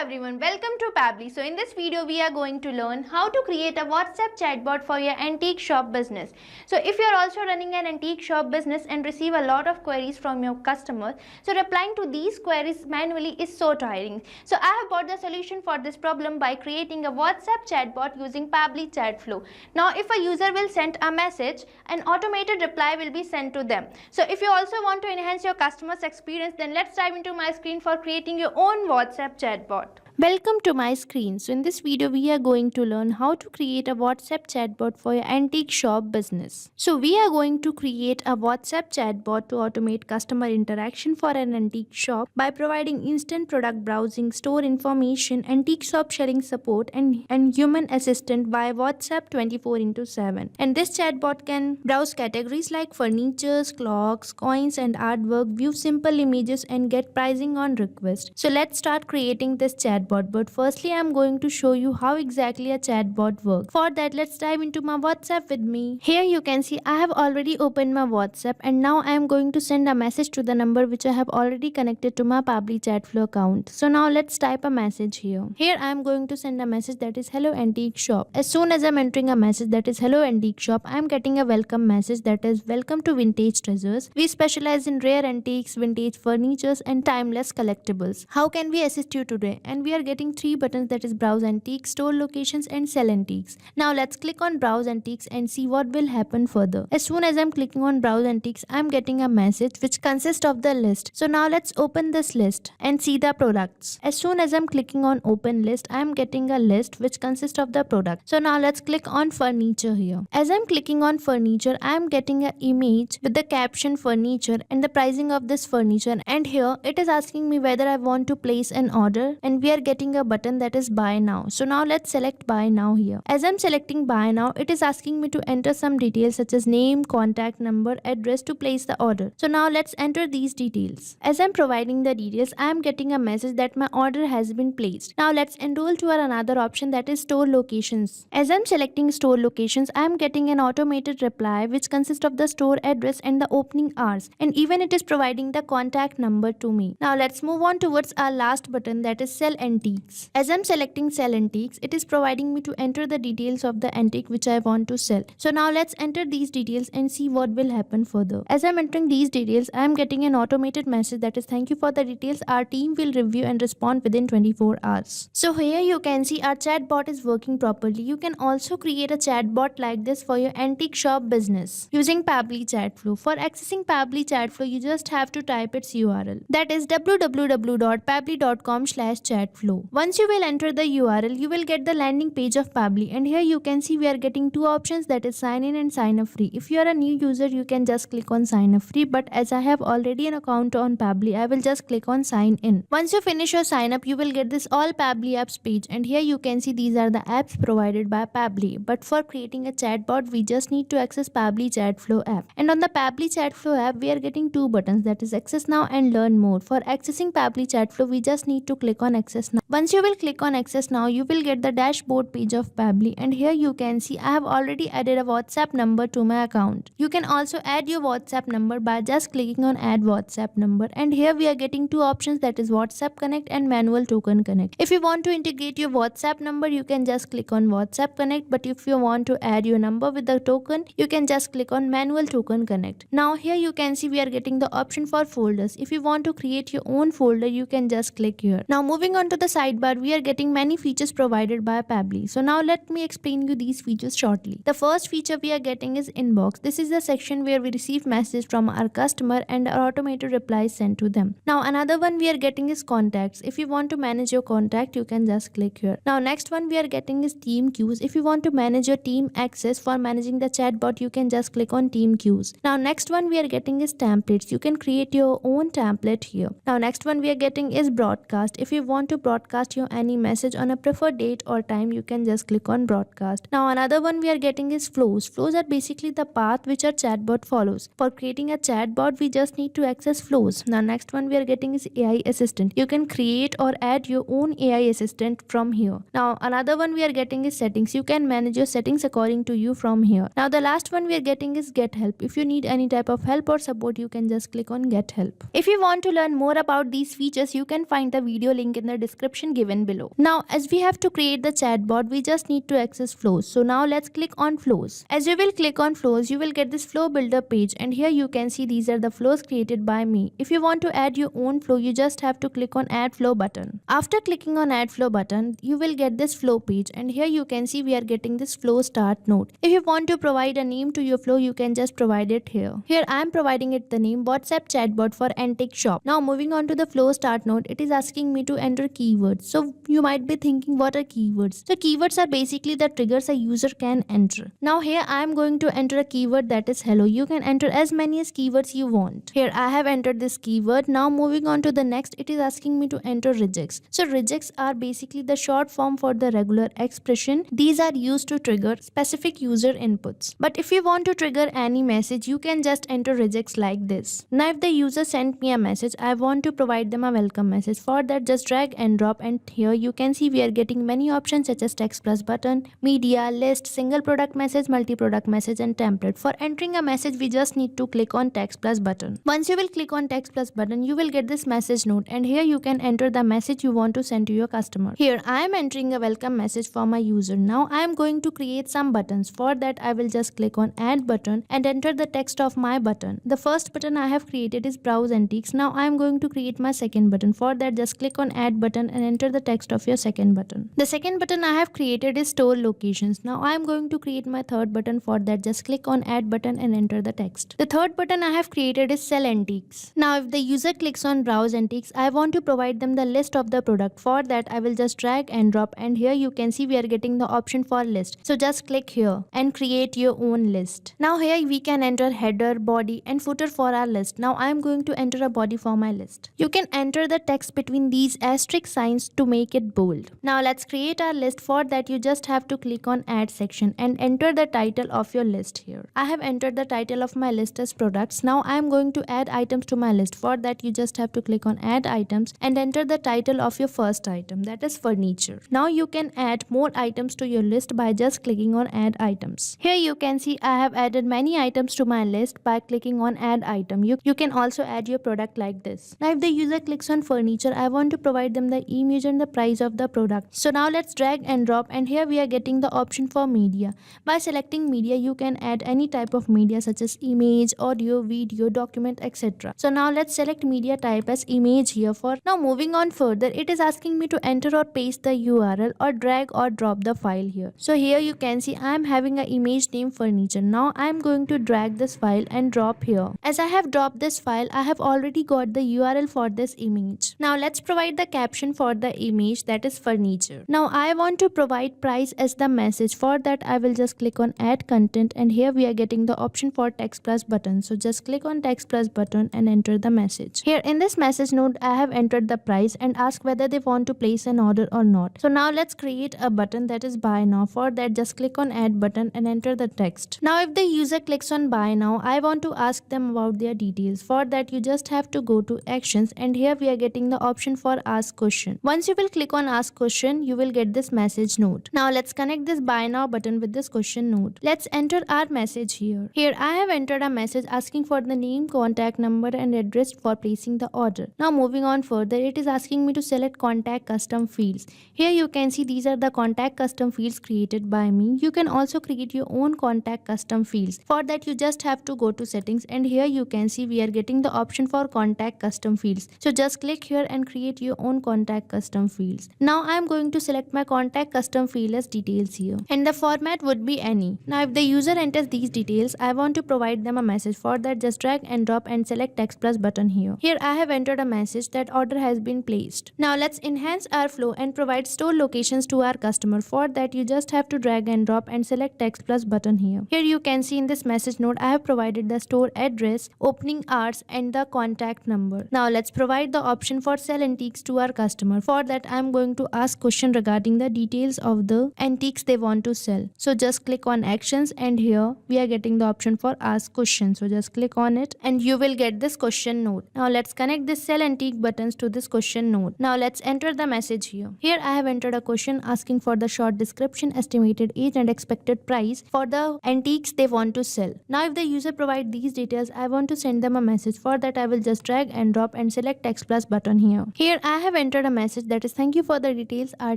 everyone, welcome to Pabbly. So in this video we are going to learn how to create a WhatsApp chatbot for your antique shop business. So if you are also running an antique shop business and receive a lot of queries from your customers, so replying to these queries manually is so tiring. So I have brought the solution for this problem by creating a WhatsApp chatbot using Pabbly Chatflow. Now if a user will send a message, an automated reply will be sent to them. So if you also want to enhance your customer's experience, then let's dive into my screen for creating your own WhatsApp chatbot. Welcome to my screen. So in this video we are going to learn how to create a WhatsApp chatbot for your antique shop business. So we are going to create a WhatsApp chatbot to automate customer interaction for an antique shop by providing instant product browsing, store information, antique shop sharing support and human assistant via WhatsApp 24/7. And this chatbot can browse categories like furnitures, clocks, coins and artwork, view simple images and get pricing on request. So let's start creating this chatbot. But firstly, I'm going to show you how exactly a chatbot works. For that, let's dive into my WhatsApp with me. Here you can see I have already opened my WhatsApp and now I am going to send a message to the number which I have already connected to my Pabbly Chatflow account. So now let's type a message here. Here I am going to send a message that is hello antique shop. As soon as I'm entering a message that is hello antique shop, I am getting a welcome message that is welcome to Vintage Treasures. We specialize in rare antiques, vintage furnitures and timeless collectibles. How can we assist you today? And we are getting 3 buttons, that is browse antiques, store locations and sell antiques. Now let's click on browse antiques and see what will happen further. As soon as I'm clicking on browse antiques, I'm getting a message which consists of the list. So now let's open this list and see the products. As soon as I'm clicking on open list, I'm getting a list which consists of the product. So now let's click on furniture here. As I'm clicking on furniture, I'm getting an image with the caption furniture and the pricing of this furniture, and here it is asking me whether I want to place an order, and we are getting a button that is buy now. So now let's select buy now here. As I'm selecting buy now, it is asking me to enter some details such as name, contact number, address to place the order. So now let's enter these details. As I'm providing the details, I am getting a message that my order has been placed. Now let's enroll to our another option, that is store locations. As I'm selecting store locations, I am getting an automated reply which consists of the store address and the opening hours, and even it is providing the contact number to me. Now let's move on towards our last button, that is sell antiques. As I'm selecting sell antiques, it is providing me to enter the details of the antique which I want to sell. So now let's enter these details and see what will happen further. As I'm entering these details, I am getting an automated message that is thank you for the details. Our team will review and respond within 24 hours. So here you can see our chatbot is working properly. You can also create a chatbot like this for your antique shop business using Pabbly Chatflow. For accessing Pabbly Chatflow, you just have to type its URL. That is www.pabbly.com/chatflow. Once you will enter the URL, you will get the landing page of Pabbly, and here you can see we are getting 2 options, that is sign in and sign up free. If you are a new user, you can just click on sign up free, but as I have already an account on Pabbly, I will just click on sign in. Once you finish your sign up, you will get this all Pabbly apps page, and here you can see these are the apps provided by Pabbly. But for creating a chatbot, we just need to access Pabbly Chatflow app. And on the Pabbly Chatflow app, we are getting 2 buttons, that is access now and learn more. For accessing Pabbly Chatflow, we just need to click on access now. Once you will click on access now, you will get the dashboard page of Pabbly, and here you can see I have already added a WhatsApp number to my account. You can also add your WhatsApp number by just clicking on add WhatsApp number, and here we are getting 2 options, that is WhatsApp Connect and Manual Token Connect. If you want to integrate your WhatsApp number, you can just click on WhatsApp Connect, but if you want to add your number with the token, you can just click on Manual Token Connect. Now here you can see we are getting the option for folders. If you want to create your own folder, you can just click here. Now moving on to the sidebar, we are getting many features provided by Pabbly. So now let me explain you these features shortly. The first feature we are getting is inbox. This is the section where we receive messages from our customer and our automated replies sent to them. Now another one we are getting is contacts. If you want to manage your contact, you can just click here. Now next one we are getting is team queues. If you want to manage your team access for managing the chatbot, you can just click on team queues. Now next one we are getting is templates. You can create your own template here. Now next one we are getting is broadcast. If you want to broadcast your any message on a preferred date or time, you can just click on broadcast. Now another one we are getting is flows. Flows are basically the path which our chatbot follows. For creating a chatbot, we just need to access flows. Now next one we are getting is AI assistant. You can create or add your own AI assistant from here. Now another one we are getting is settings. You can manage your settings according to you from here. Now the last one we are getting is get help. If you need any type of help or support, you can just click on get help. If you want to learn more about these features, you can find the video link in the description description given below. Now as we have to create the chatbot, we just need to access flows. So now let's click on flows. As you will click on flows, you will get this flow builder page, and here you can see these are the flows created by me. If you want to add your own flow, you just have to click on add flow button. After clicking on add flow button, you will get this flow page, and here you can see we are getting this flow start node. If you want to provide a name to your flow, you can just provide it here. Here I am providing it the name WhatsApp chatbot for antique shop. Now moving on to the flow start node, it is asking me to enter keywords. So you might be thinking, what are keywords? So keywords are basically the triggers a user can enter. Now here I am going to enter a keyword that is hello. You can enter as many as keywords you want. Here I have entered this keyword. Now moving on to the next, it is asking me to enter regex. So regex are basically the short form for the regular expression. These are used to trigger specific user inputs. But if you want to trigger any message, you can just enter regex like this. Now if the user sent me a message, I want to provide them a welcome message. For that, just drag and drop, and here you can see we are getting many options such as text plus button, media, list, single product message, multi-product message, and template. For entering a message, we just need to click on text plus button. Once you will click on text plus button, you will get this message node, and here you can enter the message you want to send to your customer. Here I am entering a welcome message for my user. Now I am going to create some buttons. For that, I will just click on add button and enter the text of my button. The first button I have created is browse antiques. Now I am going to create my second button. For that, just click on add button and enter the text of your second button. The second button I have created is store locations. Now I am going to create my third button. For that, just click on add button and enter the text. The third button I have created is sell antiques. Now if the user clicks on browse antiques, I want to provide them the list of the product. For that, I will just drag and drop, and here you can see we are getting the option for list. So just click here and create your own list. Now here we can enter header, body, and footer for our list. Now I am going to enter a body for my list. You can enter the text between these asterisk signs to make it bold. Now let's create our list. For that, you just have to click on add section and enter the title of your list here. I have entered the title of my list as products. Now I am going to add items to my list. For that, you just have to click on add items and enter the title of your first item, that is furniture. Now you can add more items to your list by just clicking on add items. Here you can see I have added many items to my list by clicking on add item. You can also add your product like this. Now if the user clicks on furniture, I want to provide them the image and the price of the product. So now let's drag and drop, and here we are getting the option for media. By selecting media, you can add any type of media such as image, audio, video, document, etc. So now let's select media type as image here. For now moving on further, it is asking me to enter or paste the URL or drag or drop the file here. So here you can see I am having an image named furniture. Now I am going to drag this file and drop here. As I have dropped this file, I have already got the URL for this image. Now let's provide the caption for the image, that is furniture. Now I want to provide price as the message. For that, I will just click on add content, and here we are getting the option for text plus button. So just click on text plus button and enter the message. Here in this message node, I have entered the price and ask whether they want to place an order or not. So now let's create a button that is buy now. For that, just click on add button and enter the text. Now if the user clicks on buy now, I want to ask them about their details. For that, you just have to go to actions, and here we are getting the option for ask question. Once you will click on ask question, you will get this message node. Now let's connect this buy now button with this question node. Let's enter our message here. Here I have entered a message asking for the name, contact number, and address for placing the order. Now moving on further, it is asking me to select contact custom fields. Here you can see these are the contact custom fields created by me. You can also create your own contact custom fields. For that, you just have to go to settings, and here you can see we are getting the option for contact custom fields. So just click here and create your own contact custom fields. Now I am going to select my contact custom field as details here, and the format would be any. Now if the user enters these details, I want to provide them a message. For that, just drag and drop and select text plus button here. Here I have entered a message that order has been placed. Now let's enhance our flow and provide store locations to our customer. For that, you just have to drag and drop and select text plus button here. Here you can see in this message node, I have provided the store address, opening hours, and the contact number. Now let's provide the option for sell antiques to our customer. For that, I am going to ask question regarding the details of the antiques they want to sell. So just click on actions, and here we are getting the option for ask question. So just click on it and you will get this question node. Now let's connect this sell antique buttons to this question node. Now let's enter the message here. Here I have entered a question asking for the short description, estimated age, and expected price for the antiques they want to sell. Now if the user provide these details, I want to send them a message. For that, I will just drag and drop and select text plus button here. Here I have entered a message that is thank you for the details. Our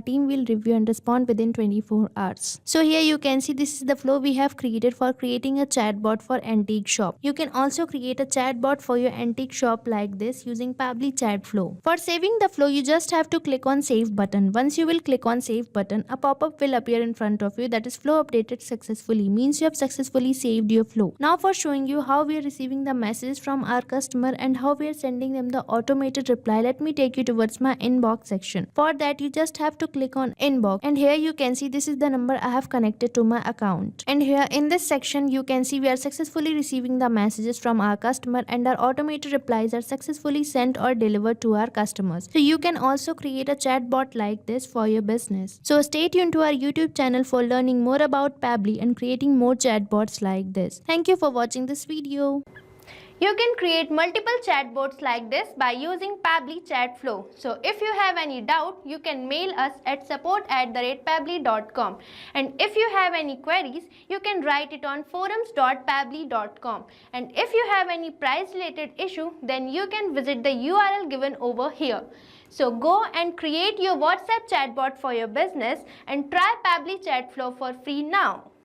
team will review and respond within 24 hours. So here you can see this is the flow we have created for creating a chatbot for antique shop. You can also create a chatbot for your antique shop like this using Pabbly Chatflow. For saving the flow, you just have to click on save button. Once you will click on save button, a pop-up will appear in front of you that is flow updated successfully, means you have successfully saved your flow. Now for showing you how we are receiving the messages from our customer and how we are sending them the automated reply, let me take you towards my inbox section. For that, you just have to click on inbox, and here you can see this is the number I have connected to my account. And here in this section you can see we are successfully receiving the messages from our customer and our automated replies are successfully sent or delivered to our customers. So you can also create a chatbot like this for your business. So stay tuned to our YouTube channel for learning more about Pabbly and creating more chatbots like this. Thank you for watching this video. You can create multiple chatbots like this by using Pabbly Chatflow. So if you have any doubt, you can mail us at support@pabbly.com. And if you have any queries, you can write it on forums.pabbly.com. And if you have any price related issue, then you can visit the URL given over here. So go and create your WhatsApp chatbot for your business and try Pabbly Chatflow for free now.